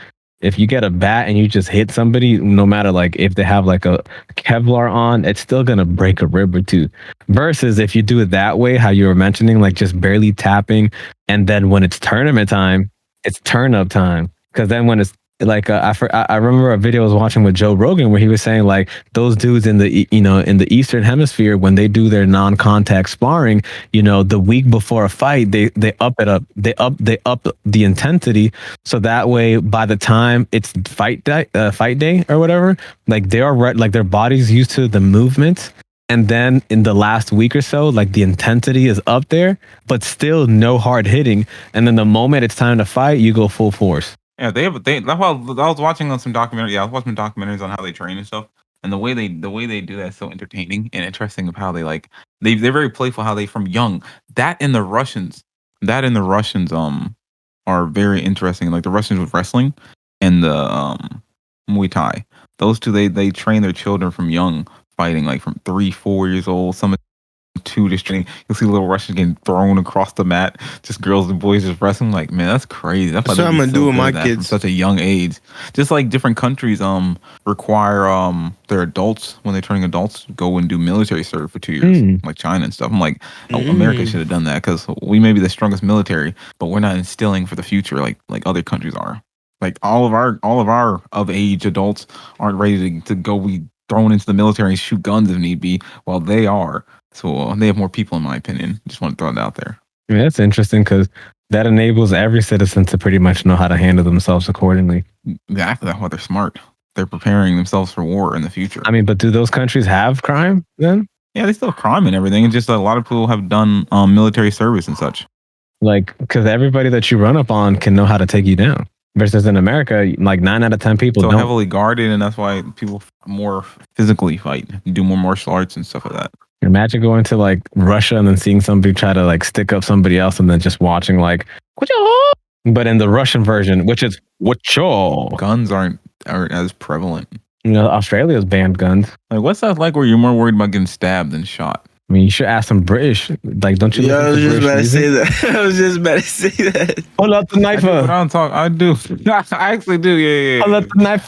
If you get a bat and you just hit somebody, no matter like if they have like a Kevlar on, it's still gonna break a rib or two. Versus if you do it that way, how you were mentioning, like just barely tapping, and then when it's tournament time, it's turn up time. Because then when it's like I remember a video I was watching with Joe Rogan where he was saying like those dudes in the in the Eastern Hemisphere, when they do their non-contact sparring, the week before a fight they up the intensity, so that way by the time it's fight day or whatever, like they are like their body's used to the movement. And then in the last week or so, like the intensity is up there, but still no hard hitting. And then the moment it's time to fight, you go full force. Yeah, that's why I was watching on some documentary. Yeah, I was watching documentaries on how they train and stuff, and the way they do that is so entertaining and interesting. Of how they're very playful. How they from young that and the Russians are very interesting. Like the Russians with wrestling and the Muay Thai. Those two they train their children from young fighting, like from 3-4 years old. Some 2 just training. You'll see little Russians getting thrown across the mat. Just girls and boys just wrestling. Like, man, that's crazy. That's what I'm gonna do with my kids from such a young age. Just like different countries require their adults, when they're turning adults, go and do military service for 2 years, like China and stuff. I'm like, America should have done that because we may be the strongest military, but we're not instilling for the future like other countries are. Like all of our of age adults aren't ready to go be thrown into the military and shoot guns if need be, while they are. So they have more people, in my opinion. Just want to throw it out there. Yeah, that's interesting because that enables every citizen to pretty much know how to handle themselves accordingly. Exactly. That's why they're smart. They're preparing themselves for war in the future. I mean, but do those countries have crime then? Yeah, they still have crime and everything. It's just a lot of people have done military service and such. Like, because everybody that you run up on can know how to take you down. Versus in America, like 9 out of 10 people don't. Heavily guarded, and that's why people more physically fight, do more martial arts and stuff like that. Imagine going to like Russia and then seeing somebody try to like stick up somebody else and then just watching like, but in the Russian version, which is guns aren't as prevalent. Australia's banned guns. Like, what's that like where you're more worried about getting stabbed than shot? I mean, you should ask some British. Like, don't you? Yeah, I was just about to say that. I was just about to say that. Pull out the knife. I do. I actually do. Yeah. Pull up the knife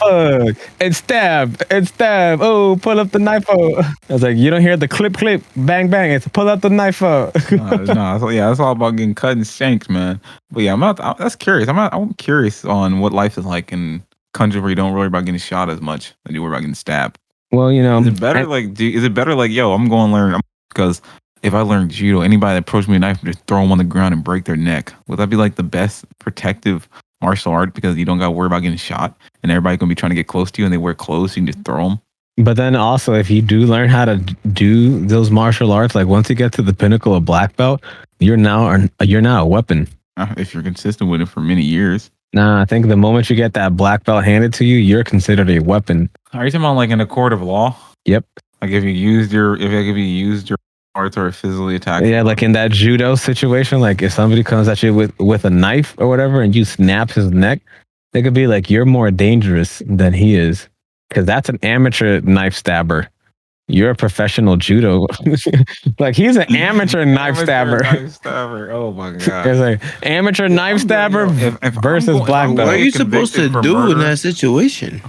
and stab. Oh, pull up the knife. I was like, you don't hear the clip, bang, bang. It's pull out the knife. No, that's all about getting cut and shanked, man. But yeah, that's curious. I'm curious on what life is like in countries where you don't worry about getting shot as much than you worry about getting stabbed. Well, is it better? Is it better? Like, yo, I'm going to learn. Because if I learned judo, anybody that approached me with a knife, just throw them on the ground and break their neck. Would that be like the best protective martial art because you don't got to worry about getting shot and everybody's going to be trying to get close to you and they wear clothes, so you can just throw them? But then also, if you do learn how to do those martial arts, like once you get to the pinnacle of black belt, you're now a weapon. If you're consistent with it for many years. Nah, I think the moment you get that black belt handed to you, you're considered a weapon. Are you talking about like in a court of law? Yep. Like if you used your arts or physically attacked. Yeah, like in that judo situation, like if somebody comes at you with a knife or whatever and you snap his neck, they could be like, you're more dangerous than he is. Because that's an amateur knife stabber. You're a professional judo. Like he's an amateur knife stabber. Knife stabber. Oh my god. It's like amateur knife stabber if versus black What belt. are you supposed to do in that situation?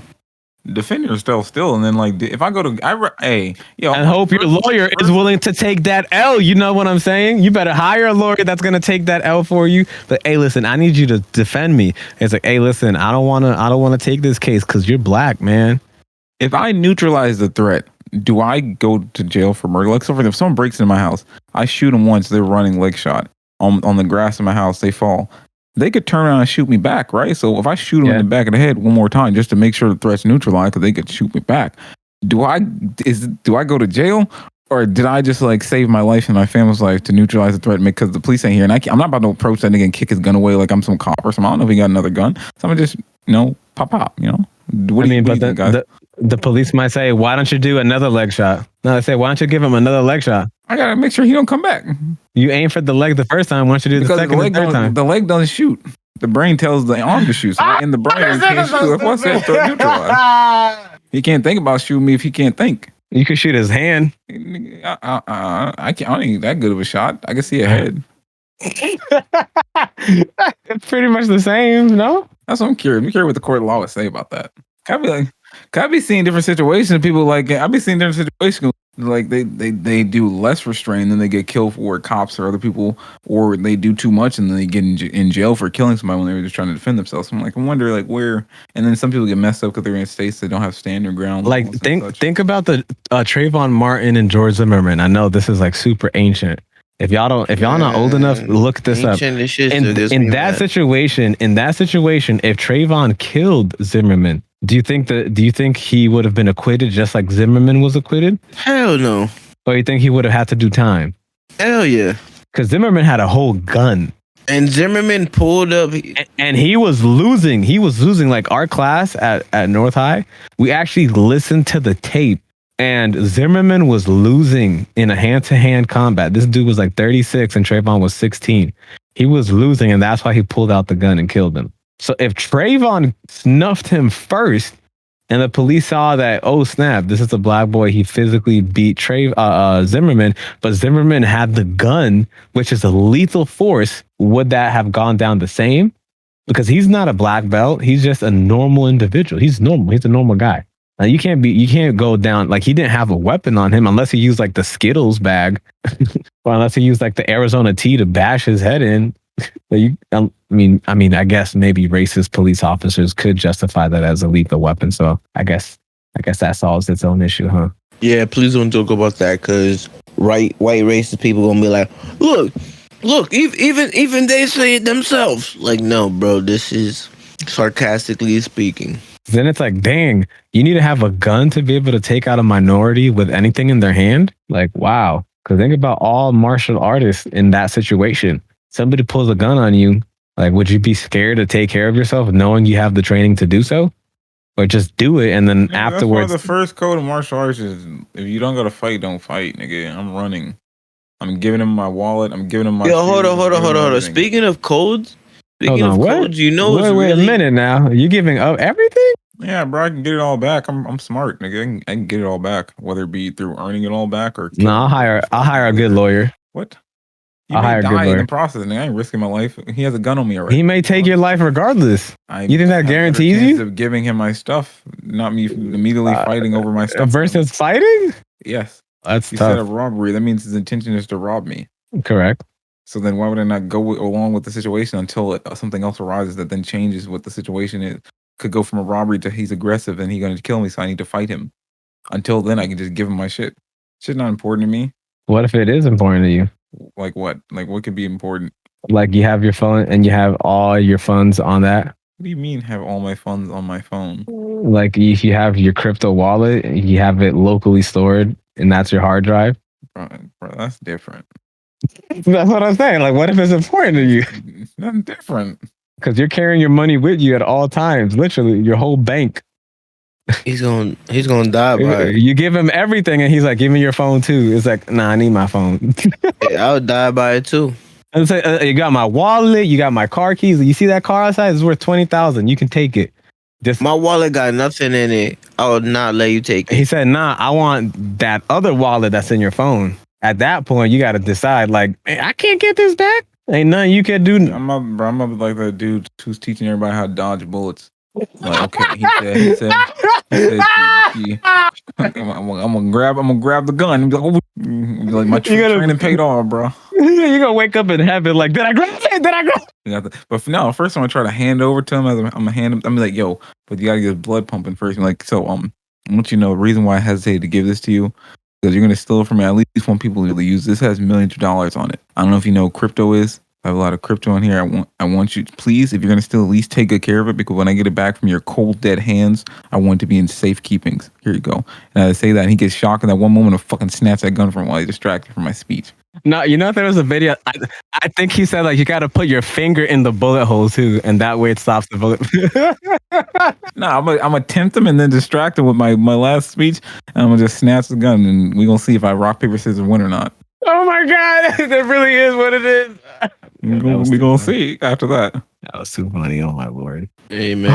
Defend yourself still, and then like if I go to and hope your lawyer is willing to take that L. You know what I'm saying? You better hire a lawyer that's gonna take that L for you. But hey, listen, I need you to defend me. It's like, hey, listen, I don't wanna take this case because you're black, man. If I neutralize the threat, do I go to jail for murder? Like, so for if someone breaks into my house, I shoot them once, they're running leg shot on the grass in my house, they fall. They could turn around and shoot me back, right? So if I shoot them in the back of the head one more time just to make sure the threat's neutralized, because they could shoot me back, do I go to jail, or did I just like save my life and my family's life to neutralize the threat? Because the police ain't here, and I'm not about to approach that nigga and kick his gun away like I'm some cop or something. I don't know if he got another gun, so I'm gonna just pop. The police might say, why don't you do another leg shot? No, they say, why don't you give him another leg shot? I gotta make sure he don't come back. You aim for the leg the first time. Why don't you do the second and third time? The leg doesn't shoot. The brain tells the arm to shoot. So in the brain, he can't shoot. If I said throw neutralized, he can't think about shooting me if he can't think. You could shoot his hand. I don't need that good of a shot. I can see a head. It's pretty much the same, no? That's what I'm curious. I'm curious what the court of law would say about that. I be seeing different situations. People like I be seeing different situations like they do less restraint, then they get killed for cops or other people, or they do too much and then they get in jail for killing somebody when they were just trying to defend themselves. So I'm like, I wonder like where. And then some people get messed up because they're in states that don't have standard ground. Like think about the Trayvon Martin and George Zimmerman. I know this is like super ancient. If y'all not old enough, look this up. In that situation, if Trayvon killed Zimmerman, do you think he would have been acquitted just like Zimmerman was acquitted? Hell no. Or you think he would have had to do time? Hell yeah. Because Zimmerman had a whole gun. And Zimmerman pulled up. And he was losing. He was losing. Like our class at North High, we actually listened to the tape. And Zimmerman was losing in a hand-to-hand combat. This dude was like 36 and Trayvon was 16. He was losing, and that's why he pulled out the gun and killed him. So if Trayvon snuffed him first, and the police saw that, oh snap, this is a black boy, he physically beat Zimmerman, but Zimmerman had the gun, which is a lethal force, would that have gone down the same? Because he's not a black belt. He's just a normal individual. He's normal. He's a normal guy. Now you can't go down, like he didn't have a weapon on him unless he used like the Skittles bag or unless he used like the Arizona tea to bash his head in. I mean, I guess maybe racist police officers could justify that as a lethal weapon. So I guess that solves its own issue, huh? Yeah, please don't talk about that because white racist people gonna be like, look, even they say it themselves. Like, no, bro, this is sarcastically speaking. Then it's like, dang, you need to have a gun to be able to take out a minority with anything in their hand? Like, wow. Because think about all martial artists in that situation. Somebody pulls a gun on you, like, would you be scared to take care of yourself knowing you have the training to do so? Or just do it and then afterwards... That's why the first code of martial arts is, if you don't go to fight, don't fight, nigga. I'm running. I'm giving him my wallet. I'm giving him my... Yo, hold on. Speaking of codes, you know... Wait a minute now. You giving up everything? Yeah, bro, I can get it all back. I'm smart, nigga. I can get it all back, whether it be through earning it all back or... No, I'll hire a good lawyer. What? I'll hire a good lawyer. In the process, nigga. I ain't risking my life. He has a gun on me already. He may take your life regardless. You think that guarantees you? Of giving him my stuff, not me immediately fighting over my stuff. Versus fighting? Yes. That's tough. Instead of robbery, that means his intention is to rob me. Correct. So then why would I not go along with the situation until something else arises that then changes what the situation is? Could go from a robbery to he's aggressive and he's going to kill me, so I need to fight him. Until then, I can just give him my shit. Shit's not important to me. What if it is important to you? Like what? Like what could be important? Like you have your phone and you have all your funds on that? What do you mean have all my funds on my phone? Like if you have your crypto wallet, you have it locally stored and that's your hard drive? Bro, that's different. That's what I'm saying. Like what if it's important to you? Nothing different. Because you're carrying your money with you at all times, literally your whole bank. He's gonna die by it. You give him everything, and he's like, "Give me your phone too." It's like, "Nah, I need my phone." I would die by it too. And say, you got my wallet, you got my car keys. You see that car outside? It's worth 20,000. You can take it. Just My wallet got nothing in it. I would not let you take he it. said, "Nah, I want that other wallet that's in your phone." At that point, you got to decide, like, "Hey, I can't get this back. Ain't nothing you can do." I'm up like that dude who's teaching everybody how to dodge bullets. Like, okay, he said, I'm gonna grab the gun and be like, oh, like my training paid off, bro. You're gonna wake up in heaven like, did I grab it? Did I grab it? But for now, first I'm gonna try to hand over to him. I'm gonna hand him. I'm like, yo, but you gotta get his blood pumping first. I'm like, so I want you to know the reason why I hesitated to give this to you, because you're gonna steal it from me. At least want people to use this. Has millions of dollars on it. I don't know if you know what crypto is. I have a lot of crypto in here. I want you to, please, if you're gonna still at least take good care of it, because when I get it back from your cold dead hands, I want it to be in safe keepings. Here you go. And I say that, and he gets shocked in that one moment of fucking snaps that gun from him while he's distracted from my speech. No, you know, there was a video. I think he said, like, you got to put your finger in the bullet hole too, and that way it stops the bullet. No, I'm gonna tempt him and then distract him with my last speech, and I'm gonna just snatch the gun, and we're gonna see if I rock paper scissors win or not. Oh my god, that really is what it is. We're gonna see after that. That was too funny. Oh my lord. Hey man,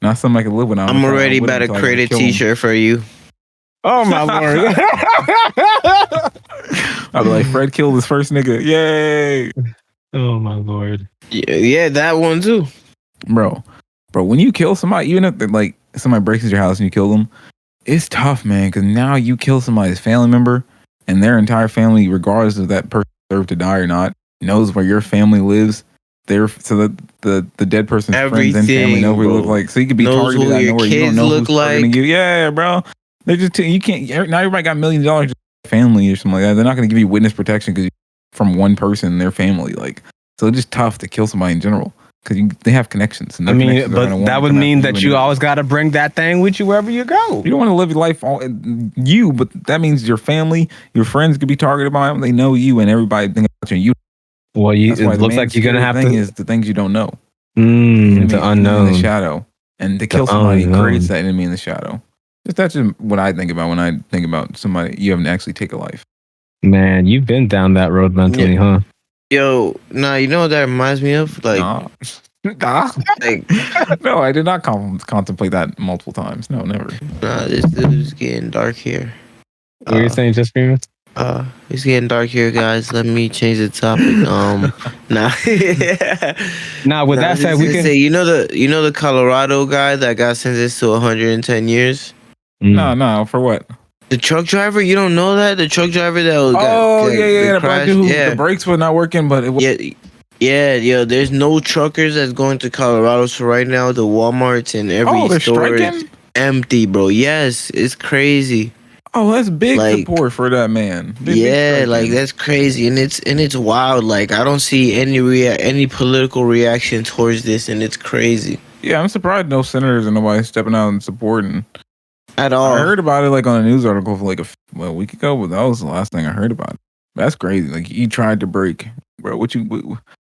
not something I can live with. I'm already about to create a T-shirt for you. Oh my lord. I'll be like, Fred killed his first nigga. Yay. Oh my lord. Yeah, that one too. Bro, when you kill somebody, even if like somebody breaks into your house and you kill them, it's tough, man, because now you kill somebody's family member, and their entire family, regardless of that person deserved to die or not, knows where your family lives. So that the dead person's friends and family know who you look like. So you could be targeted out of nowhere. You don't know who's targeting you. Yeah, bro. They just you can't. Now everybody got $1 million family or something like that. They're not going to give you witness protection because from one person and their family. Like, so it's just tough to kill somebody in general because they have connections. And I mean, but that would mean that you always got to bring that thing with you wherever you go. You don't want to live your life but that means your family, your friends could be targeted by them. They know you, and everybody thinks about you. Well, it looks like you're gonna have to. Is the things you don't know. The unknown, in the shadow, and to kill somebody creates that enemy in the shadow. That's just what I think about when I think about somebody you haven't actually take a life. Man, you've been down that road mentally, huh? Yo, nah, you know what that reminds me of? Like, like no, I did not contemplate that multiple times. No, never. Nah, this is getting dark here. What are you saying, Jestfreemans? It's getting dark here, guys. Let me change the topic. With that said, we can say, you know the Colorado guy that got sentenced to 110 years. No, for what? The truck driver, you don't know that? The truck driver that was the brakes were not working, but it was. Yeah, there's no truckers that's going to Colorado. So right now, the Walmarts and every store is empty, bro. Yes, it's crazy. Oh, that's big support for that man. Big that's crazy, and it's wild. Like, I don't see any political reaction towards this, and it's crazy. Yeah, I'm surprised no senators and nobody stepping out and supporting at all. I heard about it like on a news article for like a week ago, but that was the last thing I heard about it. That's crazy. Like, he tried to break, bro.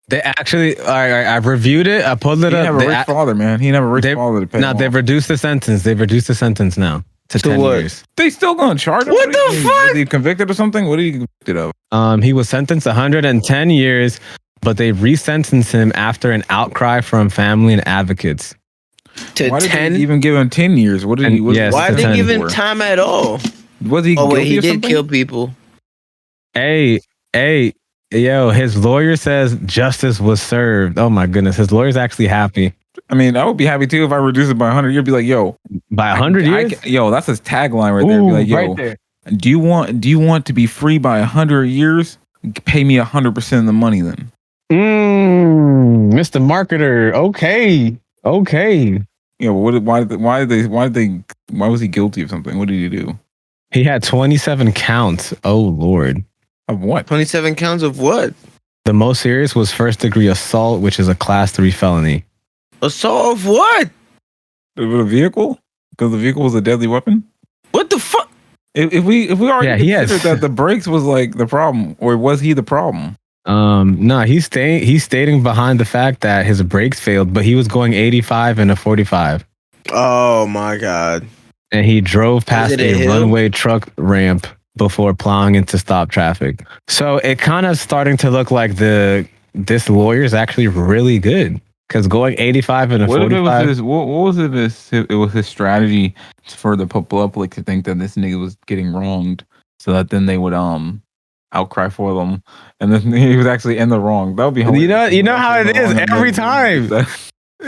They actually, I've reviewed it. I pulled it up. He never rich father, man. He never rich father to pay. No, they've reduced the sentence. They've reduced the sentence now to 10 years. They still gonna charge him? What the fuck? Is he convicted or something? What are you convicted of? He was sentenced 110 years, but they resentenced him after an outcry from family and advocates. Why did they even give him 10 years? Why did they give him time at all? Was he guilty he or did something? Kill people. Hey, yo, his lawyer says justice was served. Oh my goodness, his lawyer's actually happy. I mean, I would be happy too if I reduced it by 100. You'd be like, yo, by 100 years? Yo, that's his tagline right there. Be like, yo, right there. Do you want to be free by 100 years? Pay me 100% of the money then. Mr. Marketer. Okay. Yeah, why was he guilty of something? What did he do? He had 27 counts. Oh Lord. Of what? 27 counts of what? The most serious was first degree assault, which is a class 3 felony. Assault of what? With a vehicle? Because the vehicle was a deadly weapon? What the fuck? If we already considered that the brakes was like the problem, or was he the problem? No, he's stating behind the fact that his brakes failed, but he was going 85 in a 45. Oh my God. And he drove Was past it a a hill? runway truck ramp before plowing into stop traffic. So it kind of starting to look like this lawyer is actually really good because going 85 and a What if it 45. was his? What was it? It was his strategy for the public to think that this nigga was getting wronged, so that then they would outcry for them, and then he was actually in the wrong. That would be hilarious. You know how it is every time.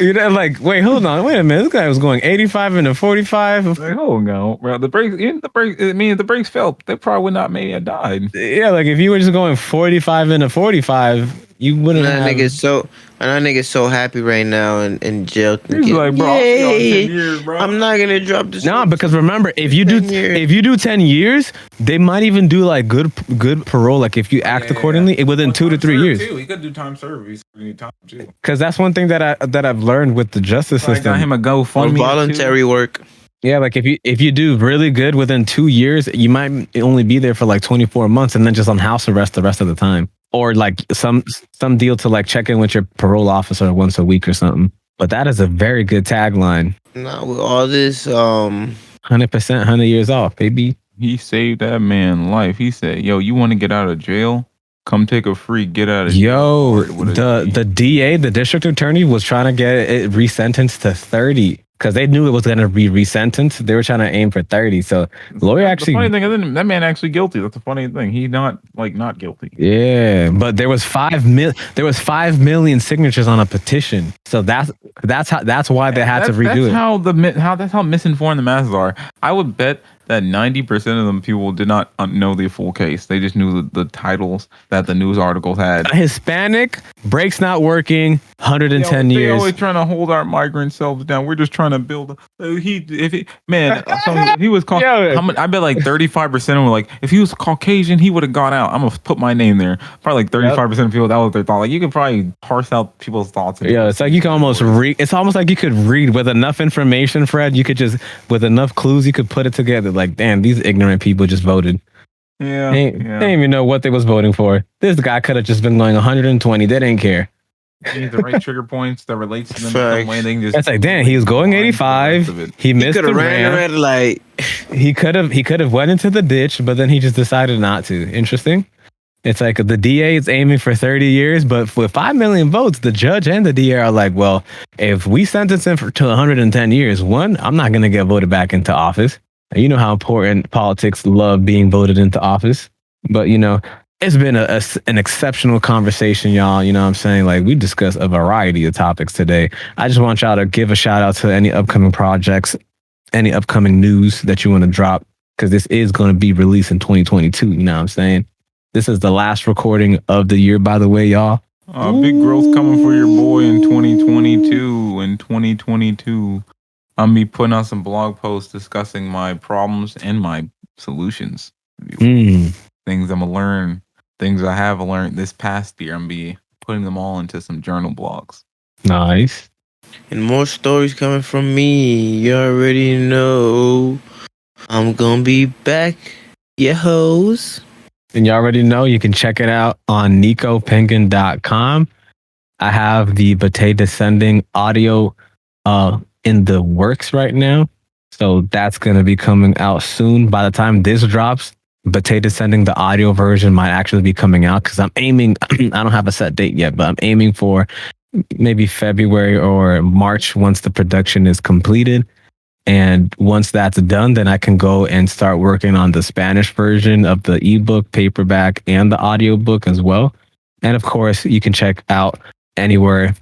You know, like, wait a minute. This guy was going 85 and a 45. Like, oh no, bro. The brakes. I mean, if the brakes failed, they probably would not maybe have died. Yeah, like if you were just going 45 and a 45, you wouldn't That have. nigga's so happy right now in jail. He's like, bro, I'll see y'all in 10 years, bro. I'm not gonna drop this. No, because remember, if you do 10 years, they might even do like good parole. Like if you act accordingly, within 2 to 3 years. He could do time served. He's time too. Because that's one thing that I've learned with the justice I got system. him a GoFundMe. Voluntary work. Yeah, like if you do really good within 2 years, you might only be there for like 24 months, and then just on house arrest the rest of the time, or like some deal to like check in with your parole officer once a week or something. But that is a very good tagline. Now with all this, 100%, 100 years off, baby. He saved that man life. He said, "Yo, you want to get out of jail? Come take a free get out of jail." The DA, the district attorney, was trying to get it resentenced to 30 because they knew it was going to be resentenced. They were trying to aim for 30. So the lawyer actually. The funny thing is, that man actually guilty. That's the funny thing. He not guilty. Yeah, but there was 5 million signatures on a petition. So that's why they had to redo it. That's how misinformed the masses are. I would bet that 90% of them people did not know the full case. They just knew the titles that the news articles had. A Hispanic, brakes not working, 110 years. They're always trying to hold our migrant selves down. We're just trying to build. He was called. I bet like 35% of them were like, if he was Caucasian, he would have got out. I'm gonna put my name there. Probably like 35% of people, that was their thought. Like you could probably parse out people's thoughts. Yeah, it's like you can almost read. It's almost like you could read with enough information, Fred. You could just with enough clues, you could put it together. Like, damn, these ignorant people just voted. Yeah, they didn't even know what they was voting for. This guy could have just been going 120. They didn't care. He needs the right trigger points that relates to them. Some way. They can just it's like, damn, he was going 85. He missed the ran a red light. He could have went into the ditch, but then he just decided not to. Interesting. It's like the DA is aiming for 30 years, but with 5 million votes, the judge and the DA are like, well, if we sentence him to 110 years, one, I'm not going to get voted back into office. You know how important politics love being voted into office. But, you know, it's been an exceptional conversation, y'all. You know what I'm saying? Like, we discussed a variety of topics today. I just want y'all to give a shout out to any upcoming projects, any upcoming news that you want to drop, because this is going to be released in 2022. You know what I'm saying? This is the last recording of the year, by the way, y'all. Big growth coming for your boy in 2022. In 2022, I'm be putting out some blog posts discussing my problems and my solutions. Things I'm gonna learn, things I have learned this past year. I'm be putting them all into some journal blogs. Nice. And more stories coming from me. You already know. I'm gonna be back. Yeah, hoes. And you already know you can check it out on NicoPengin.com. I have the Bate Descending audio in the works right now. So that's going to be coming out soon. By the time this drops, Bate Descending, the audio version, might actually be coming out because I'm aiming, I don't have a set date yet, but I'm aiming for maybe February or March once the production is completed. And once that's done, then I can go and start working on the Spanish version of the ebook, paperback, and the audiobook as well. And of course, you can check out anywhere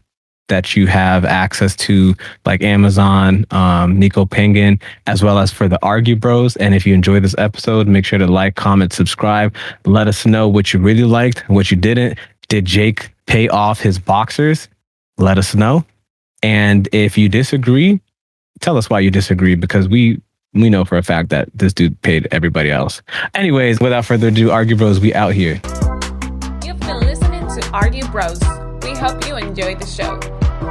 that you have access to, like Amazon, NicoPengin, as well as for the Argue Bros. And if you enjoyed this episode, make sure to like, comment, subscribe. Let us know what you really liked, what you didn't. Did Jake pay off his boxers? Let us know. And if you disagree, tell us why you disagree, because we know for a fact that this dude paid everybody else. Anyways, without further ado, Argue Bros, we out here. You've been listening to Argue Bros. We hope you enjoyed the show.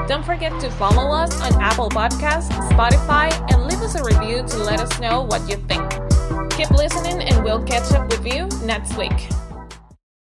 Don't forget to follow us on Apple Podcasts, Spotify, and leave us a review to let us know what you think. Keep listening and we'll catch up with you next week.